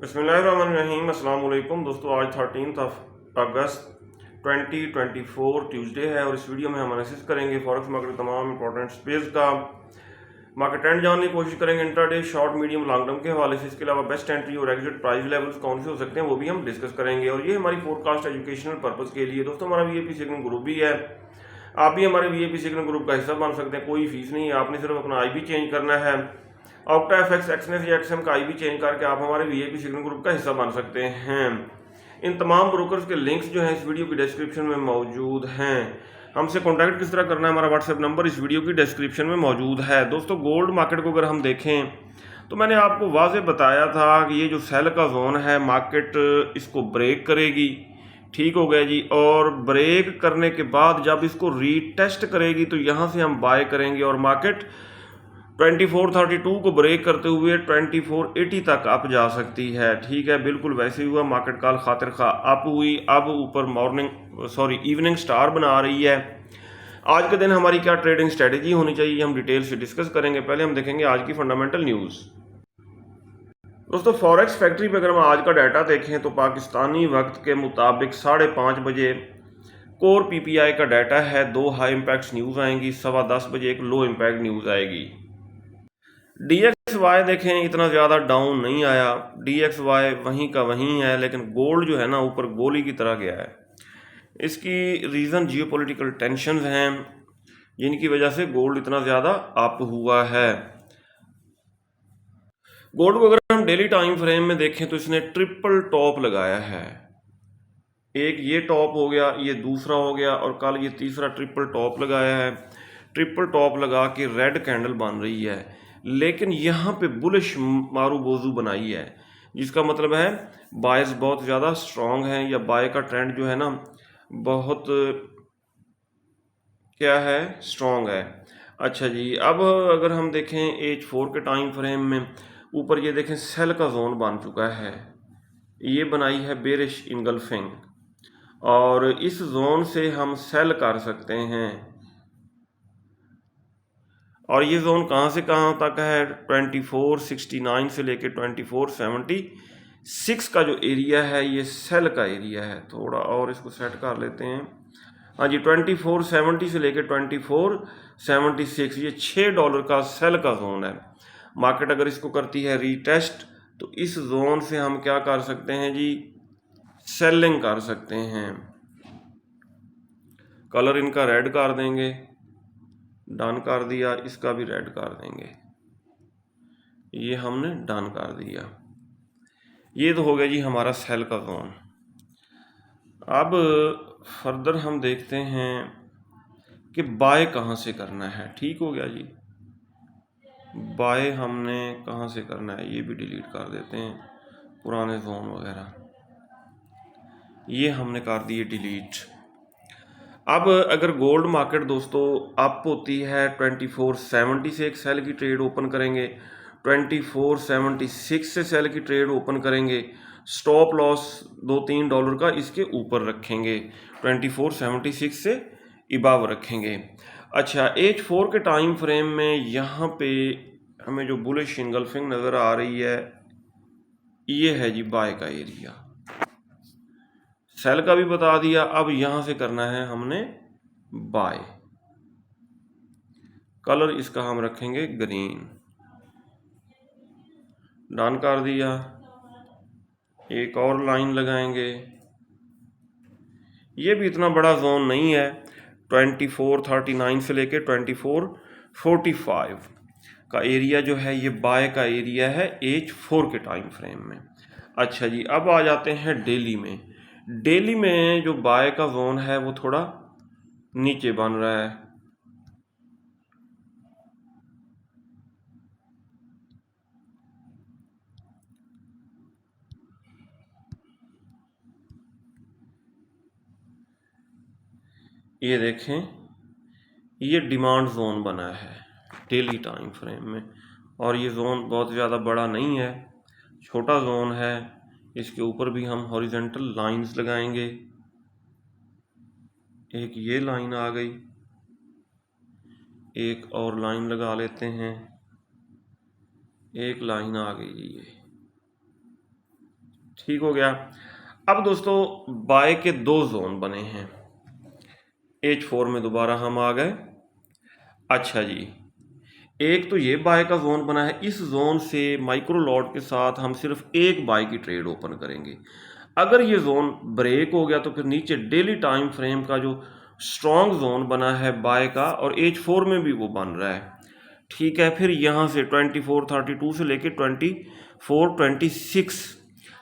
बिस्मिल्लाहिर्रहमानिर्रहीम। अस्सलाम वालेकुम दोस्तों, आज 13 अगस्त 2024 ट्यूसडे है और इस वीडियो में हम एनालिसिस करेंगे फॉरेक्स मार्केट तमाम इंपॉर्टेंट स्पेस का मार्केट ट्रेंड जानने की कोशिश करेंगे intraday, short, medium, long term के हवाले से। इसके अलावा बेस्ट एंट्री और एग्जिट प्राइस लेवल्स कौन से हो सकते हैं वो भी हम डिस्कस करेंगे और ये हमारी फोरकास्ट एजुकेशनल पर्पज़ के लिए। दोस्तों, हमारा वीआईपी सिग्नल ग्रुप भी है, आप भी हमारे वीआईपी सिग्नल ग्रुप का हिस्सा बन सकते हैं। कोई फीस नहीं है, आपने सिर्फ अपना आईबी चेंज करना है। ऑक्टा एफएक्स, एक्सनेस या एक्सएम का आईबी चेंज करके आप हमारे वीआईपी सिग्नल ग्रुप का हिस्सा बन सकते हैं। इन तमाम ब्रोकर्स के लिंक्स जो हैं इस वीडियो की डिस्क्रिप्शन में मौजूद हैं। हमसे कॉन्टैक्ट किस तरह करना है, हमारा व्हाट्सएप नंबर इस वीडियो की डिस्क्रिप्शन में मौजूद है। दोस्तों, गोल्ड मार्केट को अगर हम देखें तो मैंने आपको वाज़ेह बताया था कि ये जो सेल का जोन है, मार्केट इसको ब्रेक करेगी। ठीक हो गया जी। और ब्रेक करने के बाद जब इसको रीटेस्ट करेगी तो यहाँ से हम बाय करेंगे और मार्केट 2432 को ब्रेक करते हुए 2480 तक अप जा सकती है। ठीक है, बिल्कुल वैसे ही हुआ। मार्केट काल खातिर खा अप हुई, अब ऊपर इवनिंग स्टार बना रही है। आज के दिन हमारी क्या ट्रेडिंग स्ट्रेटेजी होनी चाहिए, हम डिटेल से डिस्कस करेंगे। पहले हम देखेंगे आज की फंडामेंटल न्यूज़। दोस्तों, फॉरेक्स फैक्ट्री पे अगर हम आज का डाटा देखें तो पाकिस्तानी वक्त के मुताबिक 5:30 बजे कोर पीपीआई का डाटा है। 2 हाई इम्पैक्ट न्यूज़ आएंगी, 10:15 बजे एक लो इम्पैक्ट न्यूज़ आएगी। DXY देखें, इतना ज़्यादा डाउन नहीं आया। DXY वहीं का वहीं है, लेकिन गोल्ड जो है ना ऊपर गोली की तरह गया है। इसकी रीज़न जियोपॉलिटिकल टेंशंस हैं, जिनकी वजह से गोल्ड इतना ज़्यादा अप हुआ है। गोल्ड को अगर हम डेली टाइम फ्रेम में देखें तो इसने ट्रिपल टॉप लगाया है। एक ये टॉप हो गया, ये दूसरा हो गया और कल ये तीसरा ट्रिपल टॉप लगाया है। ट्रिपल टॉप लगा के रेड कैंडल बन रही है, लेकिन यहाँ पे बुलिश मारू बोजू बनाई है, जिसका मतलब है बायस बहुत ज़्यादा स्ट्रॉन्ग है, या बाय का ट्रेंड जो है ना बहुत क्या है, स्ट्रॉन्ग है। अच्छा जी, अब अगर हम देखें H4 के टाइम फ्रेम में, ऊपर ये देखें सेल का जोन बन चुका है। ये बनाई है बेरिश इनगल्फिंग और इस जोन से हम सेल कर सकते हैं। और ये जोन कहाँ से कहाँ तक है, 2469 से लेके 2476 का जो एरिया है ये सेल का एरिया है। थोड़ा और इसको सेट कर लेते हैं। हाँ जी, 2470 से लेके 2476 ये $6 का सेल का जोन है। मार्केट अगर इसको करती है रीटेस्ट तो इस जोन से हम क्या कर सकते हैं जी, सेलिंग कर सकते हैं। कलर इनका रेड कर देंगे, डन कर दिया, इसका भी रेड कर देंगे, ये हमने डन कर दिया। ये तो हो गया जी हमारा सेल का जोन। अब फर्दर हम देखते हैं कि बाय कहाँ से करना है। ठीक हो गया जी, बाय हमने कहाँ से करना है ये भी डिलीट कर देते हैं, पुराने जोन वगैरह ये हमने कर दिए डिलीट। अब अगर गोल्ड मार्केट दोस्तों अप होती है 2470 से एक सेल की ट्रेड ओपन करेंगे, 2476 से सेल की ट्रेड ओपन करेंगे, स्टॉप लॉस $2-3 का इसके ऊपर रखेंगे, 2476 से इबाव रखेंगे। अच्छा, H4 के टाइम फ्रेम में यहाँ पे हमें जो बुलिश इनगल्फिंग नज़र आ रही है ये है जी बाय का एरिया। सेल का भी बता दिया, अब यहाँ से करना है हमने बाय। कलर इसका हम रखेंगे ग्रीन, डन कर दिया। एक और लाइन लगाएंगे, ये भी इतना बड़ा जोन नहीं है, 2439 से लेके 2445 का एरिया जो है ये बाय का एरिया है H4 के टाइम फ्रेम में। अच्छा जी, अब आ जाते हैं डेली में। डेली में जो बाय का जोन है वो थोड़ा नीचे बन रहा है। ये देखें, ये डिमांड जोन बना है डेली टाइम फ्रेम में और ये जोन बहुत ज़्यादा बड़ा नहीं है, छोटा जोन है। इसके ऊपर भी हम हॉरिजेंटल लाइंस लगाएंगे। एक ये लाइन आ गई, एक और लाइन लगा लेते हैं, एक लाइन आ गई ये। ठीक हो गया। अब दोस्तों बाय के दो जोन बने हैं, H4 में दोबारा हम आ गए। अच्छा जी, एक तो ये बाय का जोन बना है, इस जोन से माइक्रो लॉट के साथ हम सिर्फ एक बाय की ट्रेड ओपन करेंगे। अगर ये जोन ब्रेक हो गया तो फिर नीचे डेली टाइम फ्रेम का जो स्ट्रॉन्ग जोन बना है बाय का, और H4 में भी वो बन रहा है, ठीक है। फिर यहाँ से 2432 से लेके 2426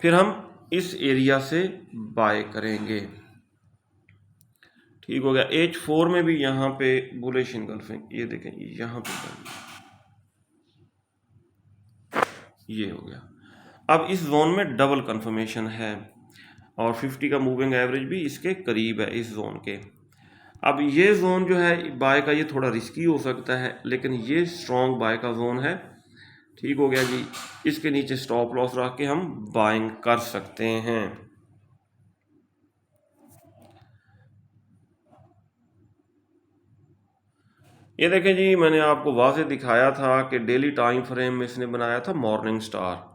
फिर हम इस एरिया से बाय करेंगे, ठीक हो गया। H4 में भी यहाँ पे बुलिश इनगल्फिंग, ये देखें यहाँ पे ये हो गया। अब इस जोन में डबल कंफर्मेशन है और 50 का मूविंग एवरेज भी इसके करीब है इस जोन के। अब ये जोन जो है बाय का, ये थोड़ा रिस्की हो सकता है, लेकिन ये स्ट्रॉन्ग बाय का जोन है, ठीक हो गया जी। इसके नीचे स्टॉप लॉस रख के हम बाइंग कर सकते हैं। ये देखें जी, मैंने आपको वाज़े दिखाया था कि डेली टाइम फ्रेम में इसने बनाया था मॉर्निंग स्टार,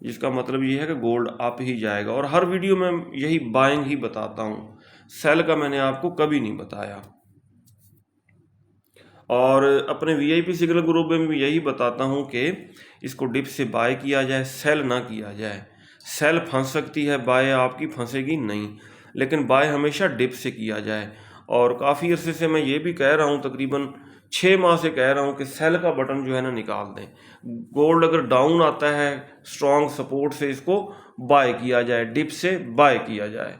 जिसका मतलब ये है कि गोल्ड अप ही जाएगा, और हर वीडियो में यही बाइंग ही बताता हूँ, सेल का मैंने आपको कभी नहीं बताया। और अपने वीआईपी सिग्नल ग्रुप में भी यही बताता हूँ कि इसको डिप से बाय किया जाए, सेल ना किया जाए। सेल फंस सकती है, बाय आपकी फंसेगी नहीं, लेकिन बाय हमेशा डिप से किया जाए। और काफ़ी अरसे से मैं ये भी कह रहा हूँ, तकरीबन 6 माह से कह रहा हूँ कि सेल का बटन जो है ना निकाल दें। गोल्ड अगर डाउन आता है स्ट्रॉन्ग सपोर्ट से, इसको बाय किया जाए, डिप से बाय किया जाए।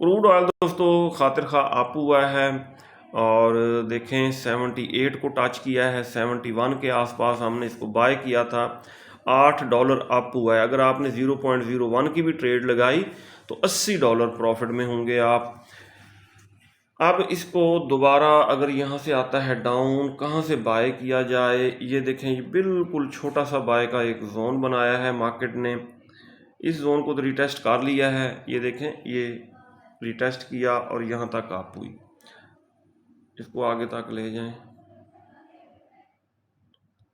क्रूड ऑयल दोस्तों खातिर खा अप हुआ है, और देखें 78 को टच किया है, 71 के आसपास हमने इसको बाय किया था, $8 अप हुआ है। अगर आपने 0.01 की भी ट्रेड लगाई तो $80 प्रॉफिट में होंगे आप। अब इसको दोबारा अगर यहाँ से आता है डाउन, कहाँ से बाय किया जाए, ये देखें, ये बिल्कुल छोटा सा बाय का एक जोन बनाया है मार्केट ने। इस जोन को तो रिटेस्ट कर लिया है, ये देखें, ये रिटेस्ट किया और यहाँ तक आप हुई, इसको आगे तक ले जाएं,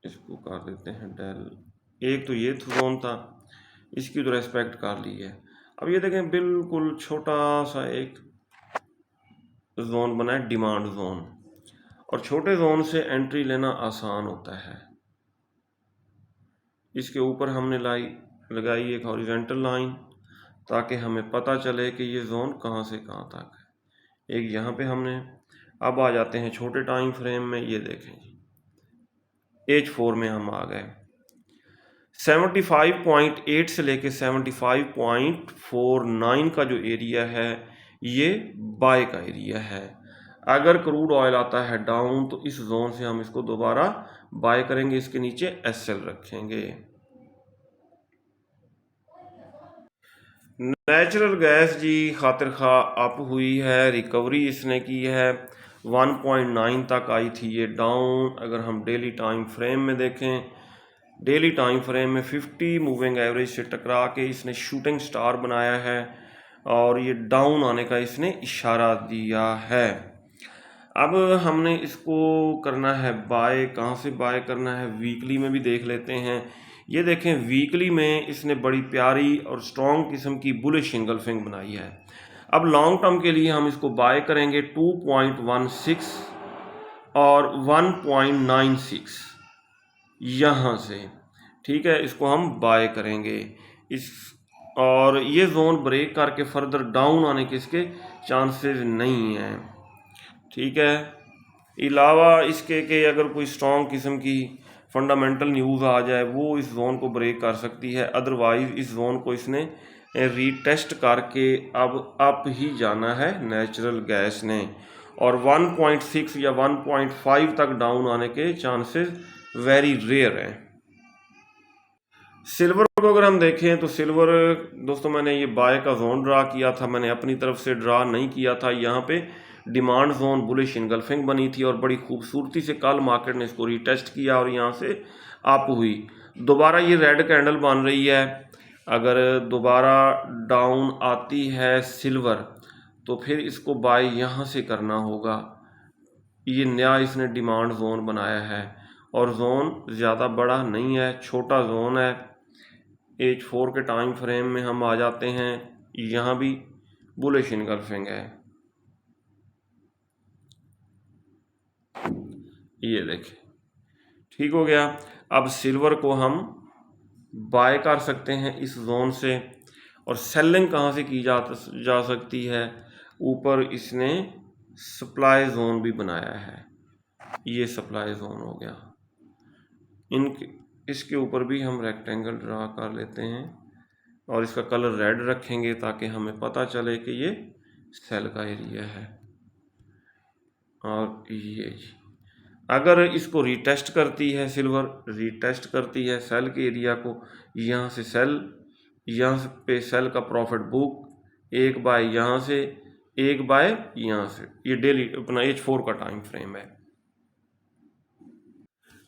इसको कर देते हैं डेल। एक तो ये जोन था, इसकी तो रेस्पेक्ट कर ली है। अब ये देखें बिल्कुल छोटा सा एक जोन बना है, डिमांड जोन, और छोटे जोन से एंट्री लेना आसान होता है। इसके ऊपर हमने लगाई एक हॉरिजॉन्टल लाइन, ताकि हमें पता चले कि ये जोन कहाँ से कहाँ तक है। एक यहाँ पे हमने, अब आ जाते हैं छोटे टाइम फ्रेम में, ये देखें जी H4 में हम आ गए। 75.8 से लेके 75.49 का जो एरिया है ये बाय का एरिया है। अगर क्रूड ऑयल आता है डाउन तो इस जोन से हम इसको दोबारा बाय करेंगे, इसके नीचे SL रखेंगे। नेचुरल गैस जी खातिर खा अप हुई है, रिकवरी इसने की है, 1.9 तक आई थी ये डाउन। अगर हम डेली टाइम फ्रेम में देखें, डेली टाइम फ्रेम में 50 मूविंग एवरेज से टकरा के इसने शूटिंग स्टार बनाया है, और ये डाउन आने का इसने इशारा दिया है। अब हमने इसको करना है बाय, कहाँ से बाय करना है, वीकली में भी देख लेते हैं। ये देखें वीकली में इसने बड़ी प्यारी और स्ट्रॉन्ग किस्म की बुलिश इंगल्फिंग बनाई है। अब लॉन्ग टर्म के लिए हम इसको बाय करेंगे 2.16 और 1.96 यहाँ से, ठीक है, इसको हम बाय करेंगे इस, और ये जोन ब्रेक करके फर्दर डाउन आने के इसके चांसेस नहीं हैं, ठीक है। अलावा इसके कि अगर कोई स्ट्रॉन्ग किस्म की फंडामेंटल न्यूज़ आ जाए वो इस जोन को ब्रेक कर सकती है, अदरवाइज इस जोन को इसने रीटेस्ट करके अब अप ही जाना है नेचुरल गैस ने, और 1.6 या 1.5 तक डाउन आने के चांसेस वेरी रेयर हैं। सिल्वर को अगर हम देखें तो सिल्वर दोस्तों, मैंने ये बाय का जोन ड्रा किया था, मैंने अपनी तरफ से ड्रा नहीं किया था। यहाँ पे डिमांड जोन बुलिश इनगल्फिंग बनी थी और बड़ी खूबसूरती से कल मार्केट ने इसको रीटेस्ट किया और यहाँ से अप हुई। दोबारा ये रेड कैंडल बन रही है, अगर दोबारा डाउन आती है सिल्वर तो फिर इसको बाय यहाँ से करना होगा। ये नया इसने डिमांड जोन बनाया है और जोन ज़्यादा बड़ा नहीं है, छोटा जोन है। H4 के टाइम फ्रेम में हम आ जाते हैं, यहाँ भी बुलिश इनगल्फिंग है, ये देखें, ठीक हो गया। अब सिल्वर को हम बाय कर सकते हैं इस जोन से, और सेलिंग कहाँ से की जा सकती है, ऊपर इसने सप्लाई जोन भी बनाया है, ये सप्लाई जोन हो गया। इसके ऊपर भी हम रेक्टेंगल ड्रा कर लेते हैं और इसका कलर रेड रखेंगे ताकि हमें पता चले कि ये सेल का एरिया है। और ये अगर इसको रीटेस्ट करती है, सिल्वर रीटेस्ट करती है सेल के एरिया को, यहाँ से सेल, यहाँ पे सेल का प्रॉफिट बुक, एक बाय यहाँ से, एक बाय यहाँ से, ये डेली अपना H4 का टाइम फ्रेम है।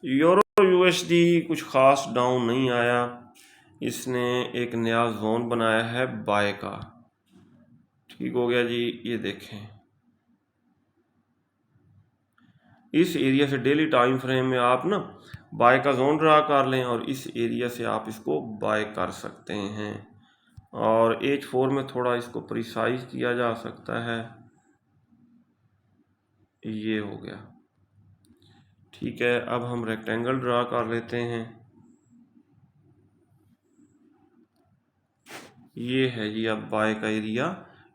यूरो USD कुछ खास डाउन नहीं आया, इसने एक नया जोन बनाया है बाय का, ठीक हो गया जी। ये देखें, इस एरिया से डेली टाइम फ्रेम में आप ना बाय का जोन ड्रा कर लें और इस एरिया से आप इसको बाय कर सकते हैं। और H4 में थोड़ा इसको प्रिसाइज किया जा सकता है, ये हो गया, ठीक है। अब हम रेक्टेंगल ड्रा कर लेते हैं, ये है जी अब बाय का एरिया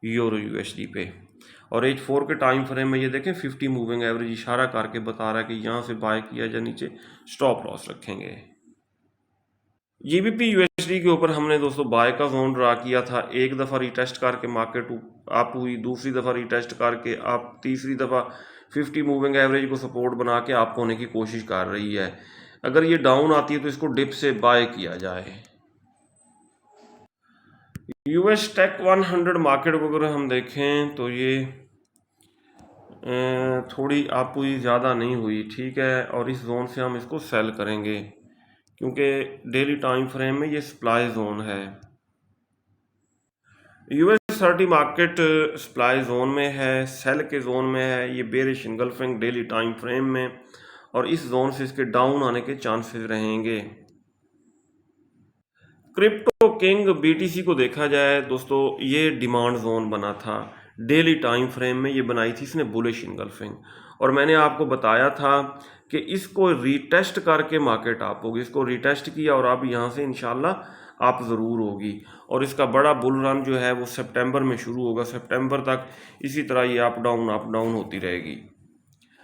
यूरो USD पे। और H4 के टाइम फ्रेम में ये देखें 50 मूविंग एवरेज इशारा करके बता रहा है कि यहाँ से बाय किया या नीचे स्टॉप लॉस रखेंगे। GBP USD के ऊपर हमने दोस्तों बाय का जोन ड्रा किया था, एक दफ़ा रिटेस्ट करके मार्केट अप हुई, दूसरी दफ़ा रिटेस्ट करके आप, तीसरी दफ़ा 50 मूविंग एवरेज को सपोर्ट बना के आप होने की कोशिश कर रही है। अगर ये डाउन आती है तो इसको डिप से बाय किया जाए। US टेक 100 मार्केट को अगर हम देखें तो ये थोड़ी अप हुई, ज़्यादा नहीं हुई, ठीक है। और इस जोन से हम इसको सेल करेंगे क्योंकि डेली टाइम फ्रेम में ये सप्लाई जोन है। US 30 मार्केट सप्लाई जोन में है, सेल के जोन में है, ये bearish engulfing daily time frame में, और इस जोन से इसके डाउन आने के चांसेस रहेंगे। क्रिप्टो किंग BTC को देखा जाए दोस्तों, ये डिमांड जोन बना था, डेली टाइम फ्रेम में ये बनाई थी इसने बुलिश इनगल्फिंग, और मैंने आपको बताया था कि इसको रीटेस्ट करके मार्केट आप होगी, इसको रीटेस्ट किया और अब यहाँ से इंशाल्लाह आप ज़रूर होगी। और इसका बड़ा बुल रन जो है वो सितंबर में शुरू होगा, सितंबर तक इसी तरह ये अप डाउन होती रहेगी।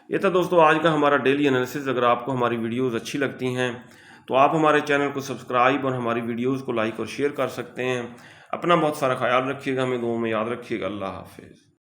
ये था दोस्तों आज का हमारा डेली एनालिसिस। अगर आपको हमारी वीडियोज़ अच्छी लगती हैं तो आप हमारे चैनल को सब्सक्राइब और हमारी वीडियोज़ को लाइक और शेयर कर सकते हैं। अपना बहुत सारा ख्याल रखिएगा, हमें दुआ में याद रखिएगा। अल्लाह हाफिज़।